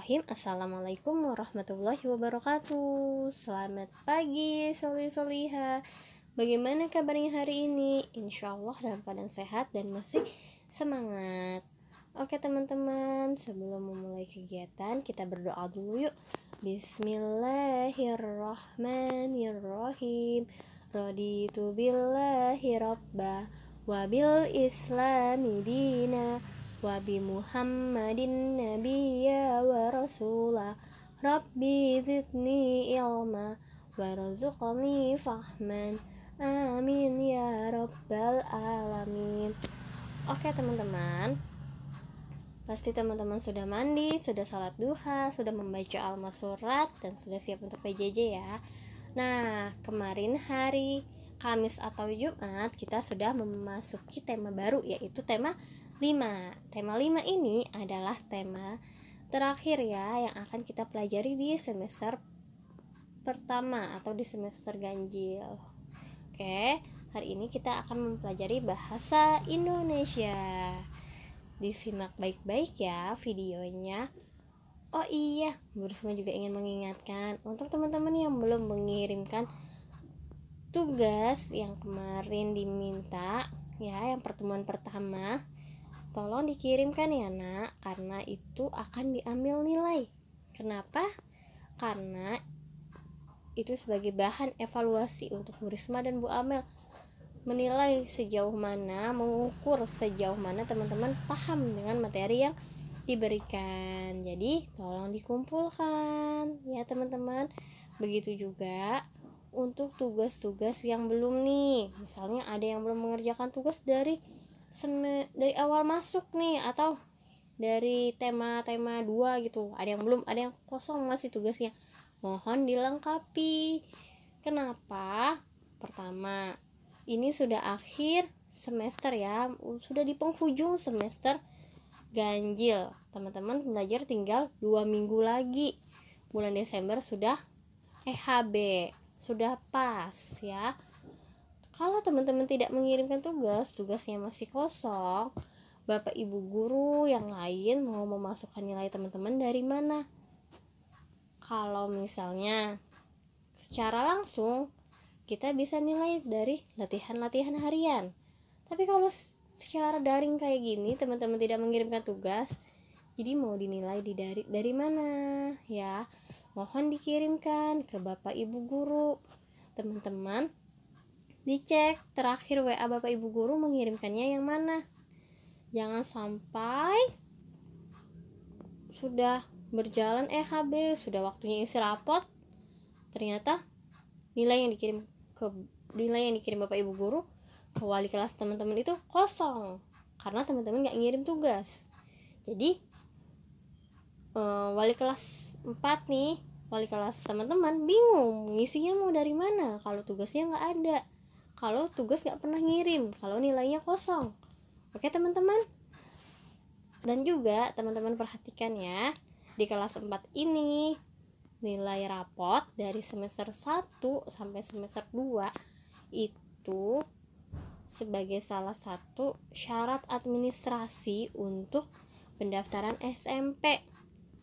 Bismillahirrahmanirrahim. Assalamualaikum warahmatullahi wabarakatuh. Selamat pagi Solih-Soliha. Bagaimana kabarnya hari ini? Insya Allah dalam keadaan sehat dan masih semangat. Oke teman-teman, sebelum memulai kegiatan kita berdoa dulu yuk. Bismillahirrahmanirrahim. Raditu billahi rabba wa bil islami dina wa bi Muhammadin nabiyya wa rasula rabbi zidni ilma warzuqni fahman amin ya rabbal alamin. Oke teman-teman, pasti teman-teman sudah mandi, sudah salat duha, sudah membaca al-masurat dan sudah siap untuk PJJ ya. Nah, kemarin hari Kamis atau Jumat kita sudah memasuki tema baru, yaitu tema 5. Tema 5 ini adalah tema terakhir ya, yang akan kita pelajari di semester pertama atau di semester ganjil. Oke, hari ini kita akan mempelajari bahasa Indonesia. Disimak baik-baik ya videonya. Oh iya, Bu Risma juga ingin mengingatkan untuk teman-teman yang belum mengirimkan tugas yang kemarin diminta ya, yang pertemuan pertama, tolong dikirimkan ya nak, karena itu akan diambil nilai. Kenapa? Karena itu sebagai bahan evaluasi untuk Bu Risma dan Bu Amel, menilai sejauh mana, mengukur sejauh mana teman-teman paham dengan materi yang diberikan. Jadi tolong dikumpulkan ya teman-teman. Begitu juga untuk tugas-tugas yang belum nih, misalnya ada yang belum mengerjakan tugas dari awal masuk nih, atau dari tema-tema 2 gitu, ada yang belum, ada yang kosong masih tugasnya, mohon dilengkapi. Kenapa? Pertama, ini sudah akhir semester ya, sudah di penghujung semester ganjil. Teman-teman belajar tinggal 2 minggu lagi. Bulan Desember sudah EHB, sudah pas ya. Kalau teman-teman tidak mengirimkan tugasnya masih kosong, Bapak Ibu guru yang lain mau memasukkan nilai teman-teman dari mana? Kalau misalnya secara langsung, kita bisa nilai dari latihan-latihan harian. Tapi kalau secara daring kayak gini, teman-teman tidak mengirimkan tugas, jadi mau dinilai dari mana ya? Mohon dikirimkan ke Bapak Ibu guru. Teman-teman dicek terakhir WA Bapak Ibu guru mengirimkannya yang mana. Jangan sampai sudah berjalan EHB, sudah waktunya isi rapot, ternyata nilai yang dikirim Bapak Ibu guru ke wali kelas teman-teman itu kosong karena teman-teman gak ngirim tugas. Jadi wali kelas 4 nih, wali kelas teman-teman bingung ngisinya mau dari mana kalau tugasnya gak ada, kalau tugas gak pernah ngirim, kalau nilainya kosong. Oke teman-teman. Dan juga teman-teman perhatikan ya, di kelas 4 ini nilai rapot dari semester 1 sampai semester 2 itu sebagai salah satu syarat administrasi untuk pendaftaran SMP,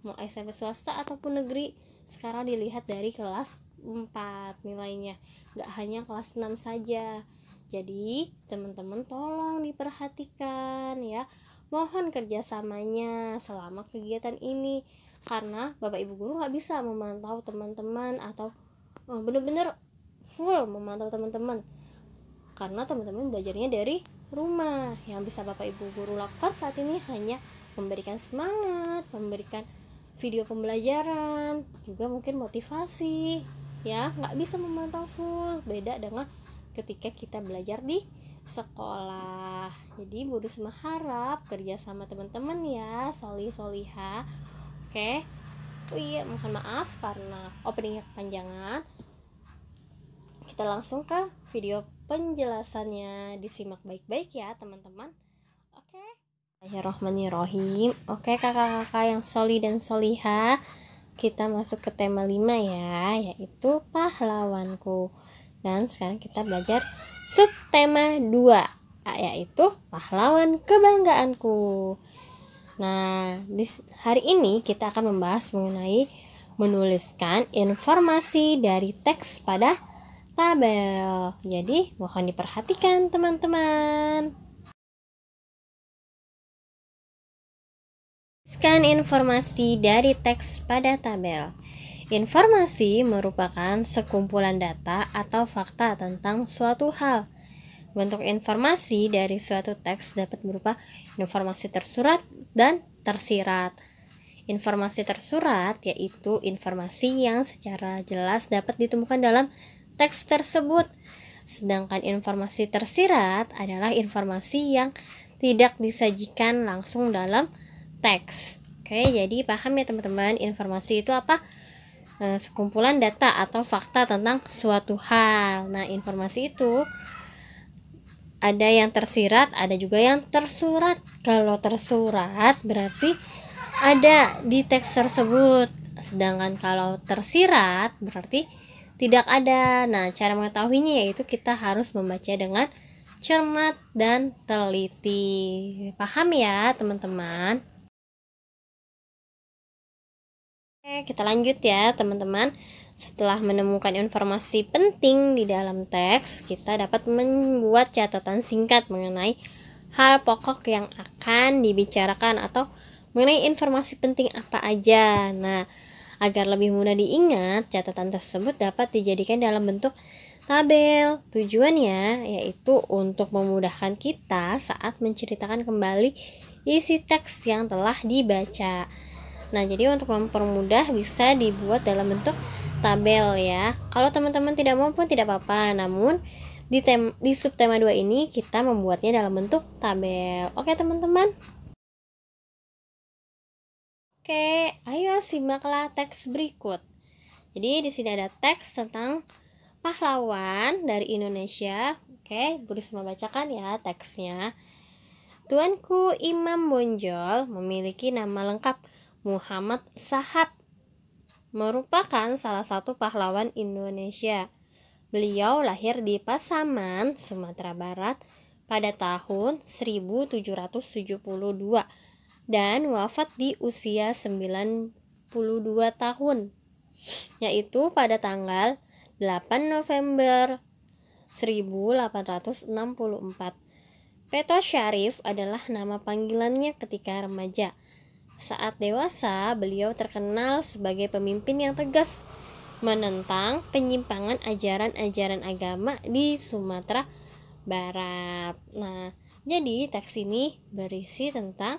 mau SMP swasta ataupun negeri. Sekarang dilihat dari kelas 4 nilainya, gak hanya kelas 6 saja. Jadi teman-teman tolong diperhatikan ya, mohon kerjasamanya selama kegiatan ini, karena Bapak Ibu guru gak bisa memantau teman-teman atau benar-benar full memantau teman-teman, karena teman-teman belajarnya dari rumah. Yang bisa Bapak Ibu guru lakukan saat ini hanya memberikan semangat, memberikan video pembelajaran, juga mungkin motivasi ya, nggak bisa memantau full. Beda dengan ketika kita belajar di sekolah. Jadi Bu Risma harap kerja sama teman-teman ya, Solih-Soliha. Oke. Oh iya, mohon maaf karena openingnya kepanjangan. Kita langsung ke video penjelasannya, disimak baik-baik ya teman-teman. Oke. Bismillahirrahmanirrahim. Oke kakak-kakak yang Solih dan Soliha, kita masuk ke tema 5 ya, yaitu pahlawanku. Dan sekarang kita belajar subtema 2, yaitu pahlawan kebanggaanku. Nah, di hari ini kita akan membahas mengenai menuliskan informasi dari teks pada tabel. Jadi, mohon diperhatikan teman-teman. Tuliskan informasi dari teks pada tabel. Informasi merupakan sekumpulan data atau fakta tentang suatu hal. Bentuk informasi dari suatu teks dapat berupa informasi tersurat dan tersirat. Informasi tersurat yaitu informasi yang secara jelas dapat ditemukan dalam teks tersebut. Sedangkan informasi tersirat adalah informasi yang tidak disajikan langsung dalam teks. Oke, jadi paham ya teman-teman, informasi itu apa? Sekumpulan data atau fakta tentang suatu hal. Nah, informasi itu ada yang tersirat, ada juga yang tersurat. Kalau tersurat berarti ada di teks tersebut. Sedangkan kalau tersirat berarti tidak ada. Nah, cara mengetahuinya yaitu kita harus membaca dengan cermat dan teliti. Paham ya, teman-teman? Oke, kita lanjut ya, teman-teman. Setelah menemukan informasi penting di dalam teks, kita dapat membuat catatan singkat mengenai hal pokok yang akan dibicarakan atau mengenai informasi penting apa aja. Nah, agar lebih mudah diingat, catatan tersebut dapat dijadikan dalam bentuk tabel. Tujuannya yaitu untuk memudahkan kita saat menceritakan kembali isi teks yang telah dibaca. Nah, jadi untuk mempermudah bisa dibuat dalam bentuk tabel ya. Kalau teman-teman tidak mau pun tidak apa-apa, namun di subtema 2 ini kita membuatnya dalam bentuk tabel. Oke, teman-teman? Oke, ayo simaklah teks berikut. Jadi di sini ada teks tentang pahlawan dari Indonesia. Oke, Bu Risma bacakan ya teksnya. Tuanku Imam Bonjol memiliki nama lengkap Muhammad Sahab, merupakan salah satu pahlawan Indonesia. Beliau lahir di Pasaman, Sumatera Barat pada tahun 1772 dan wafat di usia 92 tahun, yaitu pada tanggal 8 November 1864. Peto Syarif adalah nama panggilannya ketika remaja. Saat dewasa, beliau terkenal sebagai pemimpin yang tegas menentang penyimpangan ajaran-ajaran agama di Sumatera Barat. Nah, jadi teks ini berisi tentang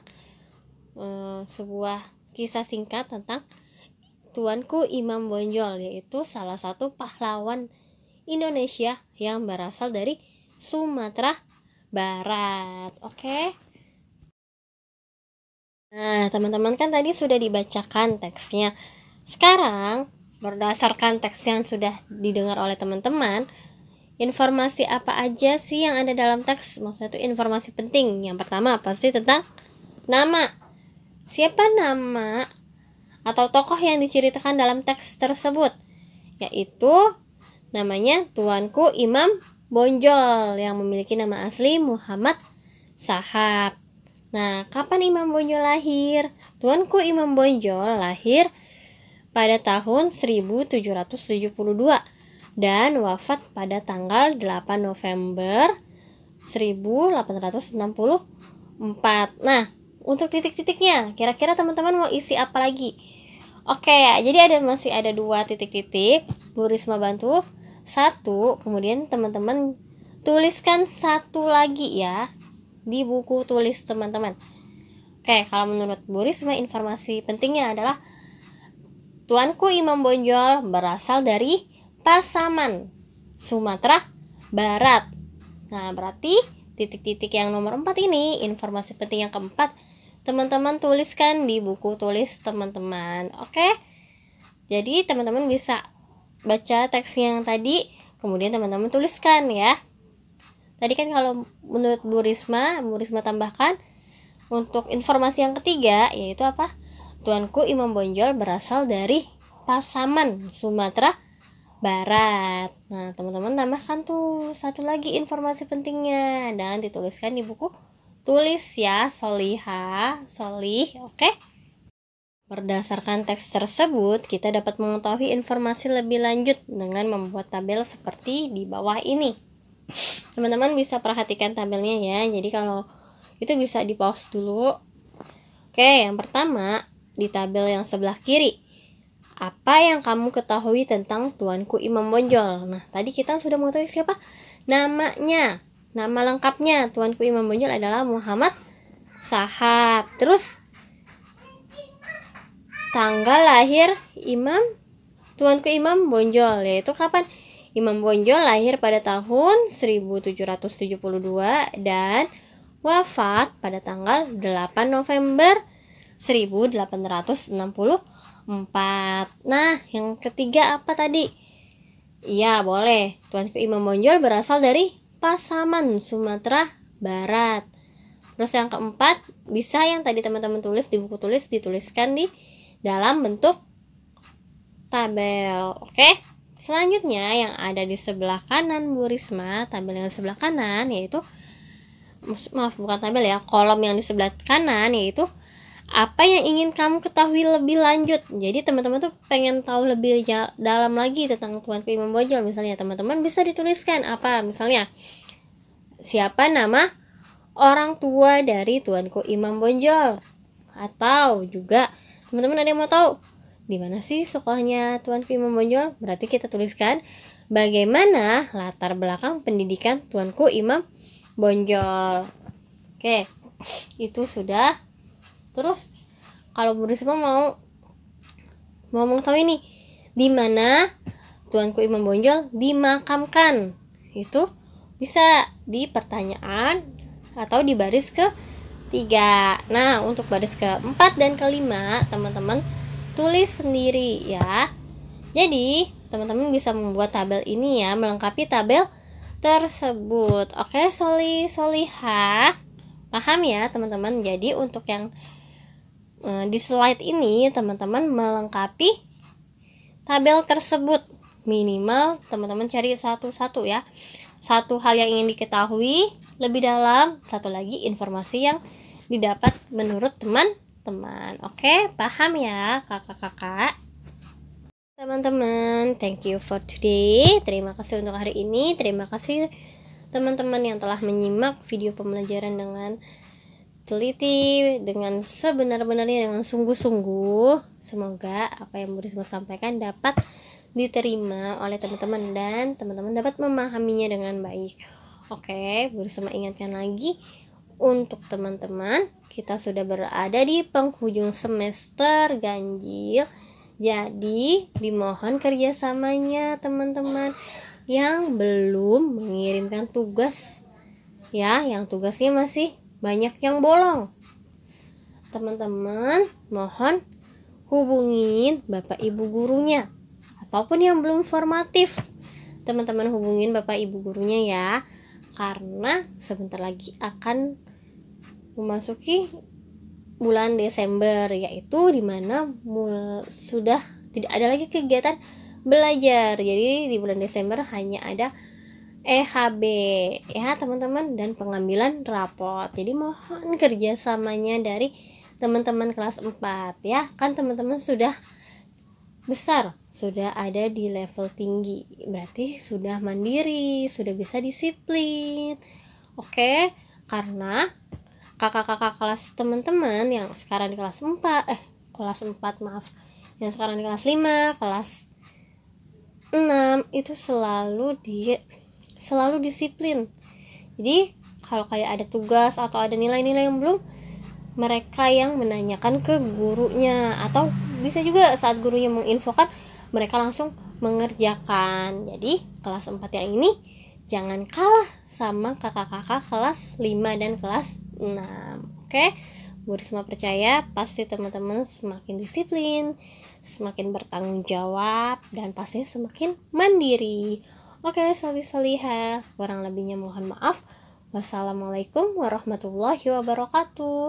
sebuah kisah singkat tentang Tuanku Imam Bonjol, yaitu salah satu pahlawan Indonesia yang berasal dari Sumatera Barat. Oke. Nah, teman-teman kan tadi sudah dibacakan teksnya. Sekarang, berdasarkan teks yang sudah didengar oleh teman-teman, informasi apa aja sih yang ada dalam teks? Maksudnya itu informasi penting. Yang pertama pasti tentang nama. Siapa nama atau tokoh yang diceritakan dalam teks tersebut? Yaitu namanya Tuanku Imam Bonjol yang memiliki nama asli Muhammad Sahab. Nah, kapan Imam Bonjol lahir? Tuanku Imam Bonjol lahir pada tahun 1772 dan wafat pada tanggal 8 November 1864. Nah, untuk titik-titiknya, kira-kira teman-teman mau isi apa lagi? Oke, jadi masih ada 2 titik-titik. Bu Risma bantu 1, kemudian teman-teman tuliskan 1 lagi ya di buku tulis teman-teman. Oke, kalau menurut Bu Risma informasi pentingnya adalah Tuanku Imam Bonjol berasal dari Pasaman, Sumatera Barat. Nah, berarti titik-titik yang nomor 4 ini informasi penting yang keempat teman-teman tuliskan di buku tulis teman-teman. Oke. Jadi teman-teman bisa baca teks yang tadi, kemudian teman-teman tuliskan ya. Tadi kan kalau menurut Bu Risma tambahkan untuk informasi yang ketiga yaitu apa? Tuanku Imam Bonjol berasal dari Pasaman, Sumatera Barat. Nah, teman-teman tambahkan tuh 1 lagi informasi pentingnya dan dituliskan di buku tulis ya, Soliha, Solih, oke? Berdasarkan teks tersebut, kita dapat mengetahui informasi lebih lanjut dengan membuat tabel seperti di bawah ini. Teman-teman bisa perhatikan tabelnya ya, jadi kalau itu bisa di pause dulu. Oke, yang pertama, di tabel yang sebelah kiri, apa yang kamu ketahui tentang Tuanku Imam Bonjol? Nah, tadi kita sudah mengetahui siapa? Namanya, nama lengkapnya Tuanku Imam Bonjol adalah Muhammad Shahab. Terus tanggal lahir Tuanku Imam Bonjol, yaitu kapan? Imam Bonjol lahir pada tahun 1772 dan wafat pada tanggal 8 November 1864. Nah, yang ketiga apa tadi? Iya, boleh. Tuanku Imam Bonjol berasal dari Pasaman, Sumatera Barat. Terus yang keempat, bisa yang tadi teman-teman tulis di buku tulis, dituliskan di dalam bentuk tabel. Oke. Selanjutnya yang ada di sebelah kanan Bu Risma, tabel yang sebelah kanan yaitu bukan tabel ya, kolom yang di sebelah kanan yaitu apa yang ingin kamu ketahui lebih lanjut. Jadi teman-teman tuh pengen tahu lebih dalam lagi tentang Tuanku Imam Bonjol. Misalnya teman-teman bisa dituliskan apa? Misalnya siapa nama orang tua dari Tuanku Imam Bonjol? Atau juga teman-teman ada yang mau tahu di mana sih sekolahnya Tuanku Imam Bonjol? Berarti kita tuliskan bagaimana latar belakang pendidikan Tuanku Imam Bonjol. Oke, itu sudah. Terus kalau Bu Risma mau tahu ini, di mana Tuanku Imam Bonjol dimakamkan? Itu bisa di pertanyaan atau di baris ke-3. Nah, untuk baris ke-4 dan ke-5 teman-teman tulis sendiri ya. Jadi teman-teman bisa membuat tabel ini ya, melengkapi tabel tersebut. Oke, Solihah, paham ya teman-teman? Jadi untuk yang di slide ini teman-teman melengkapi tabel tersebut. Minimal teman-teman cari satu-satu ya. Satu hal yang ingin diketahui lebih dalam, satu lagi informasi yang didapat menurut teman-teman. Oke, paham ya kakak-kakak? Teman-teman, thank you for today. Terima kasih untuk hari ini. Terima kasih teman-teman yang telah menyimak video pembelajaran dengan teliti, dengan sebenar-benarnya, dengan sungguh-sungguh. Semoga apa yang Bu Risma sampaikan dapat diterima oleh teman-teman dan teman-teman dapat memahaminya dengan baik. Oke, Bu Risma ingatkan lagi untuk teman-teman, kita sudah berada di penghujung semester ganjil. Jadi dimohon kerjasamanya teman-teman yang belum mengirimkan tugas ya, yang tugasnya masih banyak yang bolong. Teman-teman mohon hubungin Bapak Ibu gurunya, ataupun yang belum formatif teman-teman hubungin Bapak Ibu gurunya ya, karena sebentar lagi akan memasuki bulan Desember, yaitu dimana sudah tidak ada lagi kegiatan belajar. Jadi di bulan Desember hanya ada EHB ya teman-teman, dan pengambilan raport. Jadi mohon kerjasamanya dari teman-teman kelas 4 ya. Kan teman-teman sudah besar, sudah ada di level tinggi, berarti sudah mandiri, sudah bisa disiplin. Oke, karena kakak-kakak kelas teman-teman yang sekarang di kelas 4 yang sekarang di kelas 5, kelas 6 itu selalu disiplin. Jadi kalau kayak ada tugas atau ada nilai-nilai yang belum, mereka yang menanyakan ke gurunya, atau bisa juga saat gurunya menginfokan mereka langsung mengerjakan. Jadi kelas 4 yang ini jangan kalah sama kakak-kakak kelas 5 dan kelas 6. Oke, Bu Risma percaya pasti teman-teman semakin disiplin, semakin bertanggung jawab, dan pastinya semakin mandiri. Oke, solihah, kurang lebihnya mohon maaf. Wassalamualaikum warahmatullahi wabarakatuh.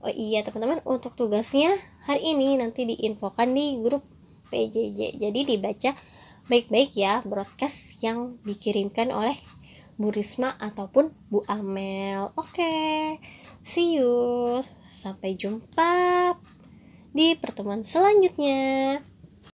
Oh iya teman-teman, untuk tugasnya hari ini nanti diinfokan di grup PJJ. Jadi dibaca baik-baik ya broadcast yang dikirimkan oleh Bu Risma ataupun Bu Amel. Oke, see you. Sampai jumpa di pertemuan selanjutnya.